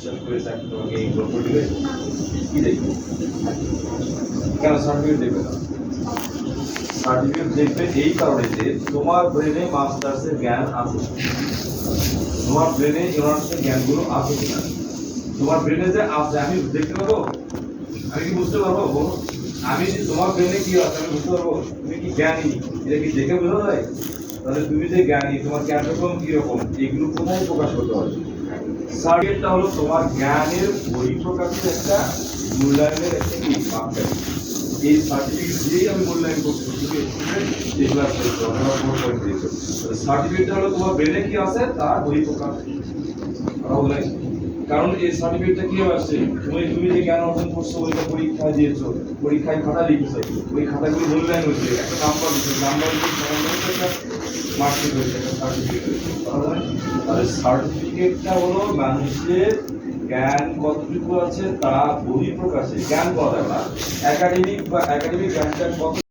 বিশ্বাস করে চাকরি তোমাকে এই গল্প দিবে কি দেখবে কেন সার্টিফিকেট দেখবে না সার্টিফিকেট দেখবে এই কারণে যে তোমার ব্রেনে মাস্টার্সের জ্ঞান আছে তোমার ব্রেনে ইউনিভার্সিটির জ্ঞানগুলো আছে কিনা তোমার ব্রেনে যে আছে আমি দেখতে পারবো আমি কি বুঝতে পারবো বলো আমি যে তোমার ব্রেনে কি আছে আমি বুঝতে পারবো তুমি কি জ্ঞানী এটা কি দেখে বোঝা যায় তাহলে তুমি যে জ্ঞানী তোমার জ্ঞানক্রম কিরকম এগুলো কোথায় প্রকাশ করতে পারবে সার্টিফিকেটটা হলো তোমার জ্ঞানের বহিঃপ্রকাশের একটা মূল্যায়নের একটা কি মাপকাঠি এই সার্টিফিকেট দিয়েই আমি মূল্যায়ন করছি তুমি এই ক্লাস করছো অথবা 4 দিয়েছো সার্টিফিকেটটা হলো তোমার ব্রেনে কি আছে তার বহিঃপ্রকাশ কারণ এই সার্টিফিকেটটা কি আসছে তুমি যে জ্ঞান অর্জন করছো ওইটা পরীক্ষা দিয়েছো পরীক্ষায় খাতা লিখেছো ওই খাতাগুলো মূল্যায়ন হয়েছে একটা নাম্বার দিচ্ছে নাম্বার একটা মার্কশিট হয়েছে একটা সার্টিফিকেট তাহলে সার্টিফিকেটটা হলো মানুষের জ্ঞান কতটুকু আছে তা বহিঃপ্রকাশে জ্ঞান কথা না একাডেমিক জ্ঞানটা কত